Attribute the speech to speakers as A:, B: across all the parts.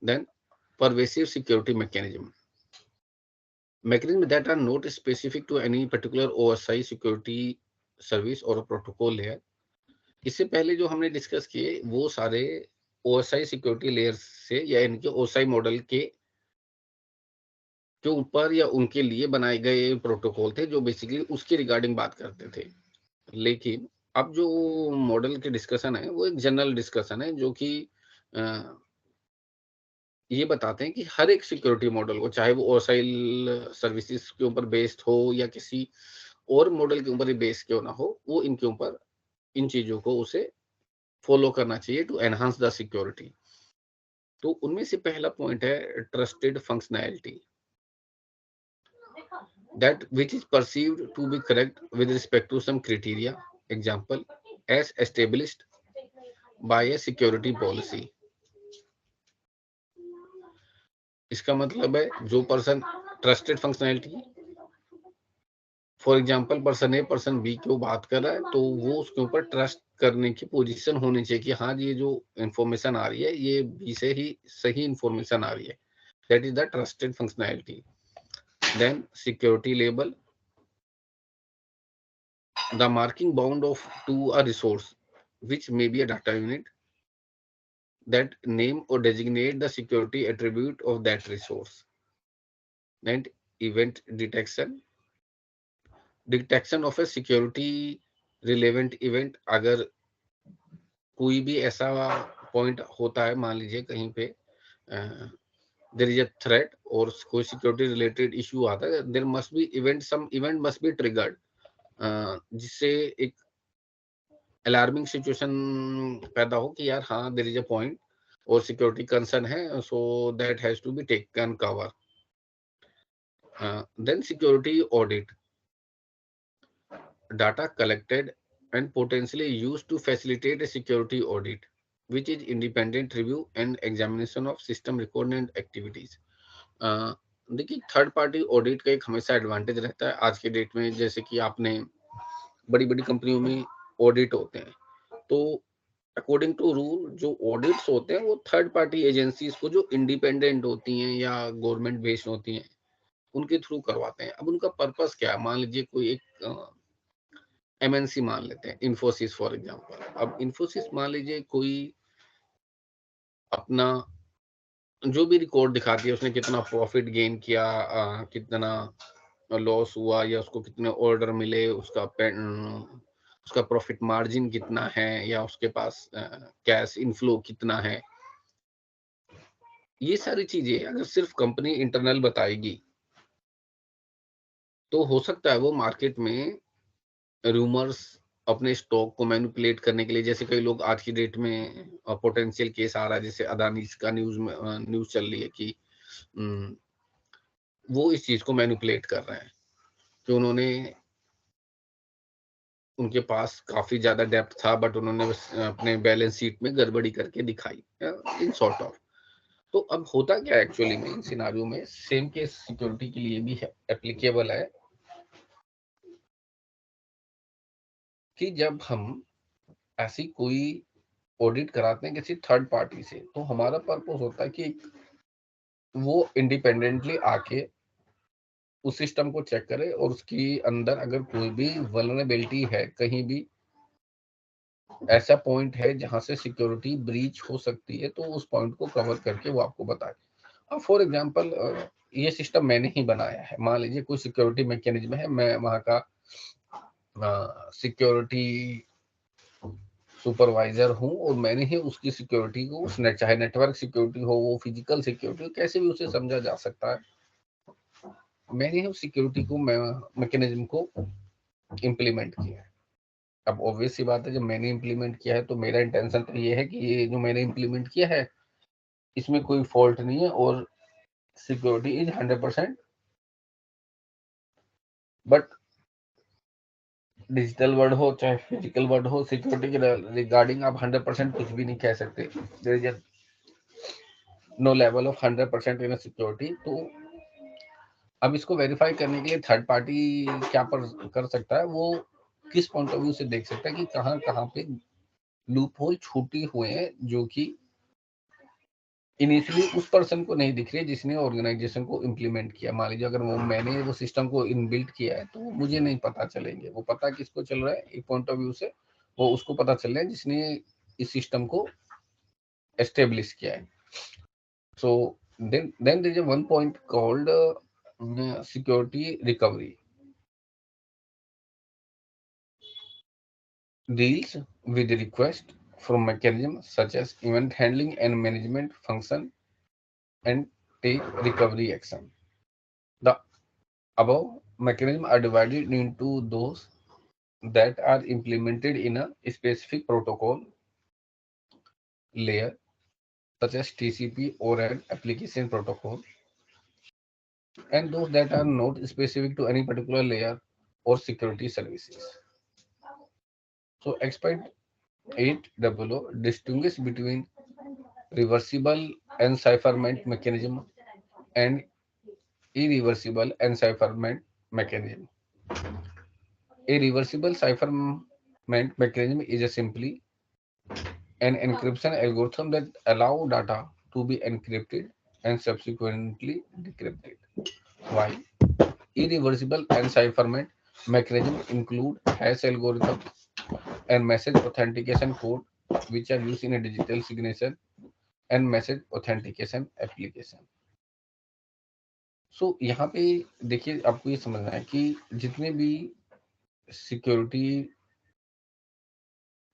A: Then pervasive security mechanism that are not specific to any particular OSI security service or a protocol layer. इससे पहले जो हमने discuss किए वो सारे OSI सिक्योरिटी लेयर से या इनके OSI मॉडल के ऊपर या उनके लिए बनाए गए प्रोटोकॉल थे जो बेसिकली उसके रिगार्डिंग बात करते थे। लेकिन अब जो मॉडल के डिस्कशन है वो एक जनरल डिस्कशन है जो कि ये बताते हैं कि हर एक सिक्योरिटी मॉडल को, चाहे वो ओसाइल सर्विसेज के ऊपर बेस्ड हो या किसी और मॉडल के ऊपर ही बेस्ड क्यों ना हो, वो इनके ऊपर इन चीजों को उसे फॉलो करना चाहिए टू एनहांस द सिक्योरिटी। तो उनमें से पहला पॉइंट है trusted functionality, that which is perceived to be correct with respect to some criteria, example as established by a security policy। इसका मतलब है जो person trusted functionality, for example person A person B को बात कर रहा है तो वो उसके ऊपर ट्रस्ट करने की पोजीशन होनी चाहिए कि हाँ ये जो इंफॉर्मेशन आ रही है ये बी से ही सही इंफॉर्मेशन आ रही है। That is the trusted functionality. Then security label, the marking bound of to a resource which may be a data unit that name or designate the security attribute of that resource. And event detection of a security relevant event, अगर कोई भी ऐसा point होता है, मान लीजिए कहीं पे देयर इज अ थ्रेट और कोई सिक्योरिटी रिलेटेड इशू आता है, there must be event, some event must be triggered, जिससे एक अलार्मिंग सिचुएशन पैदा हो कि यार हाँ देयर इज अ पॉइंट और सिक्योरिटी कंसर्न है, so that has to be taken cover. Then security audit, data collected and potentially used to facilitate a security audit, which is independent review and examination of system record and activities। देखिए third party audit का एक हमेशा advantage रहता है आज के date में, जैसे कि आपने बड़ी बड़ी कंपनियों में ऑडिट होते हैं तो अकॉर्डिंग टू रूल जो ऑडिट्स होते हैं वो थर्ड पार्टी एजेंसीज को जो इंडिपेंडेंट होती हैं या गवर्नमेंट बेस्ड होती हैं उनके थ्रू करवाते हैं। अब उनका पर्पस क्या है, मान लीजिए कोई एक एमएनसी मान लेते हैं, इन्फोसिस फॉर एग्जांपल। अब इन्फोसिस मान लीजिए कोई अपना जो भी रिकॉर्ड दिखाती है, उसने कितना प्रॉफिट गेन किया, कितना लॉस हुआ या उसको कितने ऑर्डर मिले, उसका प्रॉफिट मार्जिन कितना है या उसके पास कैश इनफ्लो कितना है, ये सारी चीजें अगर सिर्फ कंपनी इंटरनल बताएगी तो हो सकता है वो मार्केट में रूमर्स अपने स्टॉक को मैनिपुलेट करने के लिए, जैसे कई लोग आज की डेट में पोटेंशियल केस आ रहा है, जैसे अदानी का न्यूज चल रही है कि वो इस चीज को मैनिपुलेट कर रहे हैं कि उन्होंने, उनके पास काफी ज्यादा डेप्थ था बट उन्होंने अपने बैलेंस शीट में गड़बड़ी करके दिखाई, इन सॉर्ट ऑफ। तो अब होता क्या है एक्चुअली में इन सिनारियो में, सेम केस सिक्योरिटी के लिए भी एप्लीकेबल है कि जब हम ऐसी कोई ऑडिट कराते हैं किसी थर्ड पार्टी से तो हमारा पर्पस होता है कि वो इंडिपेंडेंटली आके उस सिस्टम को चेक करे और उसके अंदर अगर कोई भी वल्नरेबिलिटी है, कहीं भी ऐसा पॉइंट है जहां से सिक्योरिटी ब्रीच हो सकती है तो उस पॉइंट को कवर करके वो आपको बताए। अब फॉर एग्जांपल ये सिस्टम मैंने ही बनाया है, मान लीजिए कोई सिक्योरिटी मैकेनिज्म है, मैं वहां का सिक्योरिटी सुपरवाइजर हूं और मैंने ही उसकी सिक्योरिटी को, उसने चाहे नेटवर्क सिक्योरिटी हो, वो फिजिकल सिक्योरिटी हो, कैसे भी उसे समझा जा सकता है, मैंने ही उस सिक्योरिटी को, मैकेनिज्म को इम्प्लीमेंट किया है। अब ऑब्वियस सी बात है जब मैंने इम्प्लीमेंट किया है तो मेरा इंटेंशन तो ये है कि ये जो मैंने इम्प्लीमेंट किया है इसमें कोई फॉल्ट नहीं है और security is 100%। But digital word हो चाहे फिजिकल वर्ड हो, सिक्योरिटी के रिगार्डिंग आप 100% कुछ भी नहीं कह सकते। There is no level of 100% in security. तो अब इसको वेरीफाई करने के लिए थर्ड पार्टी क्या कर सकता है, वो किस पॉइंट ऑफ व्यू से देख सकता है कि कहाँ कहाँ पे लूप होल छूटे हुए हैं जो कि इनिशियली उस पर्सन को नहीं दिख रही जिसने ऑर्गेनाइजेशन को इम्प्लीमेंट किया। मान लीजिए अगर मैंने वो सिस्टम को इनबिल्ट किया है तो मुझे नहीं पता चलेंगे, वो पता किसको चल रहा है एक पॉइंट ऑफ व्यू से, वो उसको पता चल रहा है जिसने इस सिस्टम को एस्टेब्लिश किया है। सो then there is a one point called security recovery. Deals with the request from mechanisms such as event handling and management function and take recovery action. The above mechanisms are divided into those that are implemented in a specific protocol layer such as TCP or an application protocol, and those that are not specific to any particular layer or security services. So expert 800 distinguish between reversible encipherment mechanism and irreversible encipherment mechanism. A reversible cipherment mechanism is a simply an encryption algorithm that allow data to be encrypted and subsequently decrypted. While irreversible encipherment mechanisms include hash algorithms and message authentication code, which are used in a digital signature and message authentication application. सो यहाँ पे देखिए, आपको ये समझना है कि जितने भी सिक्योरिटी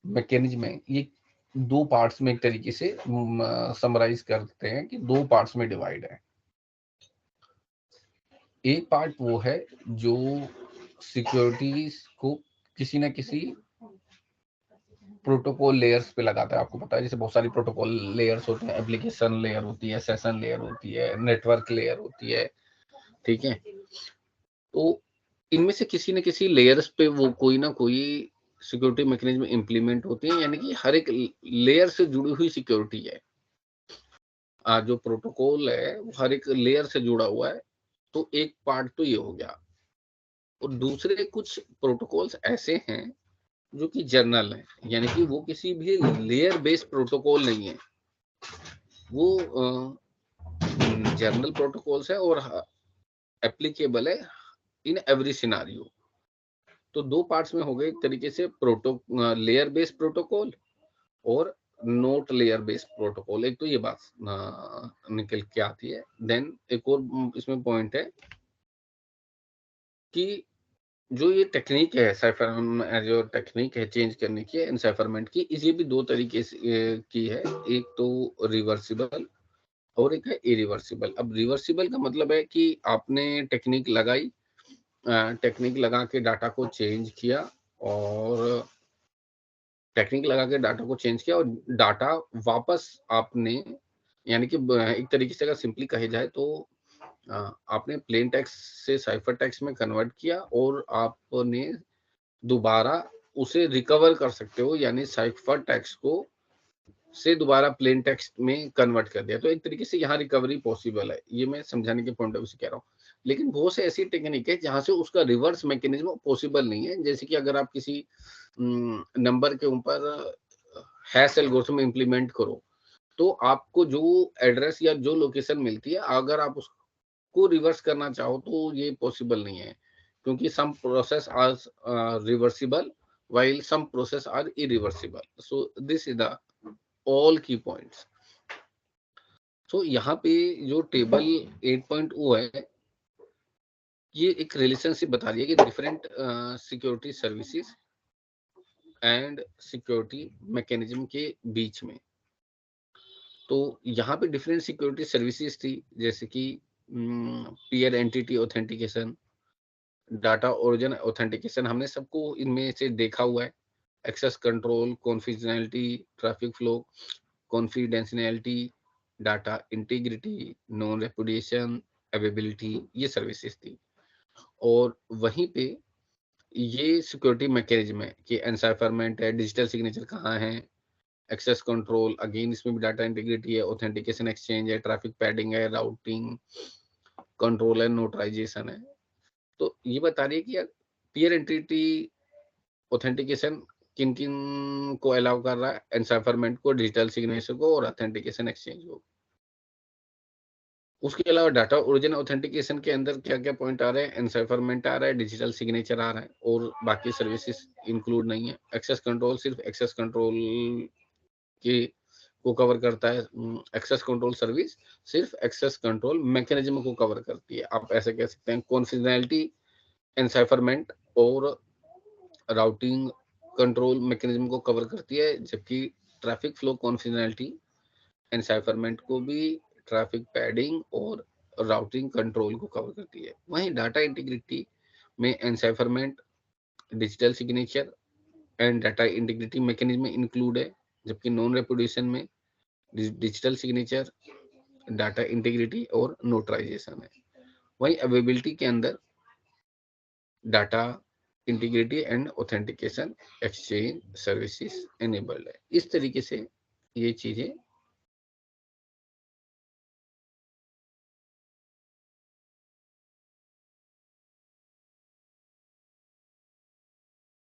A: मैकेनिज्म है ये दो पार्ट्स में एक तरीके से समराइज करते हैं कि दो पार्ट्स में डिवाइड है। एक पार्ट वो है जो सिक्योरिटी को किसी ना किसी प्रोटोकॉल लेयर्स पे लगाता है। आपको पता है जैसे बहुत सारी प्रोटोकॉल लेयर्स होते हैं, एप्लीकेशन लेयर होती है, सेशन लेयर होती है, नेटवर्क लेयर होती है, ठीक है। तो इनमें से किसी न किसी लेयर्स पे वो कोई ना कोई सिक्योरिटी मैकेनिज्म इंप्लीमेंट होते हैं, यानी कि हर एक लेयर से जुड़ी हुई सिक्योरिटी है। जो प्रोटोकॉल है वो हर एक लेयर से जुड़ा हुआ है। तो एक पार्ट तो ये हो गया, और दूसरे कुछ प्रोटोकॉल्स ऐसे हैं जो कि जर्नल है, यानी कि वो किसी भी लेयर बेस्ड प्रोटोकॉल नहीं है, वो जर्नल प्रोटोकॉल्स है और एप्लीकेबल है इन एवरी सिनारियो। तो दो पार्ट्स में हो गए, एक तरीके से लेयर बेस्ड प्रोटोकॉल और नोट लेयर बेस्ड प्रोटोकॉल। एक तो ये बात निकल के आती है। देन एक और इसमें पॉइंट है कि जो ये टेक्निक है साइफर, जो टेक्निक है चेंज करने की एनसाइफरमेंट की, ये भी दो तरीके से की है। एक तो रिवर्सिबल और एक है इरिवर्सिबल। अब रिवर्सिबल का मतलब है कि आपने टेक्निक लगाई, टेक्निक लगा के डाटा को चेंज किया, और टेक्निक लगा के डाटा को चेंज किया और डाटा वापस आपने, यानी कि एक तरीके से अगर सिंपली कहे जाए तो आपने प्लेन टेक्स्ट से साइफर टेक्स्ट में कन्वर्ट किया और आपने दोबारा उसे रिकवर कर सकते हो, यानी साइफर टेक्स्ट को से दोबारा प्लेन टेक्स्ट में कन्वर्ट कर दिया। तो एक तरीके से यहाँ रिकवरी पॉसिबल है, ये मैं समझाने के पॉइंट ऑफ व्यू से कह रहा हूँ। लेकिन बहुत से ऐसी टेक्निक है जहां से उसका रिवर्स मैकेनिज्म पॉसिबल नहीं है। जैसे कि अगर आप किसी नंबर के ऊपर हैश एल्गोरिथम इंप्लीमेंट करो, तो आपको जो एड्रेस या जो लोकेशन मिलती है, अगर आप उसको रिवर्स करना चाहो तो ये पॉसिबल नहीं है, क्योंकि some process are reversible while some process are irreversible. So this is the all key points. So यहाँ पे जो टेबल 8.0 है, ये एक रिलेशनशिप बता रही है कि different security services and security mechanism के बीच में। तो यहाँ पे डिफरेंट सिक्योरिटी सर्विसेज थी, जैसे कि peer entity authentication, data origin authentication, हमने सबको इनमें से देखा हुआ है। Access control, confidentiality, traffic flow, confidentiality, data integrity, non repudiation, availability, ये सर्विसेज थी। और वहीं पे ये सिक्योरिटी मैकेनिज्म है कि एनसाइफरमेंट है, डिजिटल सिग्नेचर कहाँ है, एक्सेस कंट्रोल, अगेन इसमें भी डाटा इंटीग्रिटी है, ऑथेंटिकेशन एक्सचेंज है, ट्रैफिक पैडिंग है, राउटिंग कंट्रोल है, नोटराइजेशन है। तो ये बता रही है कि यार पीयर एंटिटी ऑथेंटिकेशन किन किन को अलाउ कर रहा है, एनसाइफरमेंट को, डिजिटल सिग्नेचर को और ऑथेंटिकेशन एक्सचेंज को। उसके अलावा डाटा ओरिजिन ऑथेंटिकेशन के अंदर क्या क्या पॉइंट आ रहे हैं? एनसाइफरमेंट आ रहा है, डिजिटल सिग्नेचर आ रहा है, और बाकी सर्विसेज इंक्लूड नहीं है। एक्सेस कंट्रोल सिर्फ एक्सेस कंट्रोल की को कवर करता है। एक्सेस कंट्रोल सर्विस सिर्फ एक्सेस कंट्रोल मैकेनिज्म को कवर करती है। आप ऐसे कह सकते हैं कॉन्फिडेंशियलिटी, एनसाइफरमेंट और राउटिंग कंट्रोल मैकेनिज्म को कवर करती है, जबकि ट्रैफिक फ्लो कॉन्फिडेंशियलिटी एनसाइफरमेंट को भी, ट्रैफिक पैडिंग और राउटिंग कंट्रोल को कवर करती है। वहीं डाटा इंटीग्रिटी में encipherment, digital signature and data integrity mechanism include है, जबकि नॉन रेपुडिएशन में डिजिटल सिग्नेचर, डाटा इंटीग्रिटी और नोटराइजेशन है। वहीं अवेलेबिलिटी के अंदर data integrity and authentication exchange services enabled है। इस तरीके से ये चीजें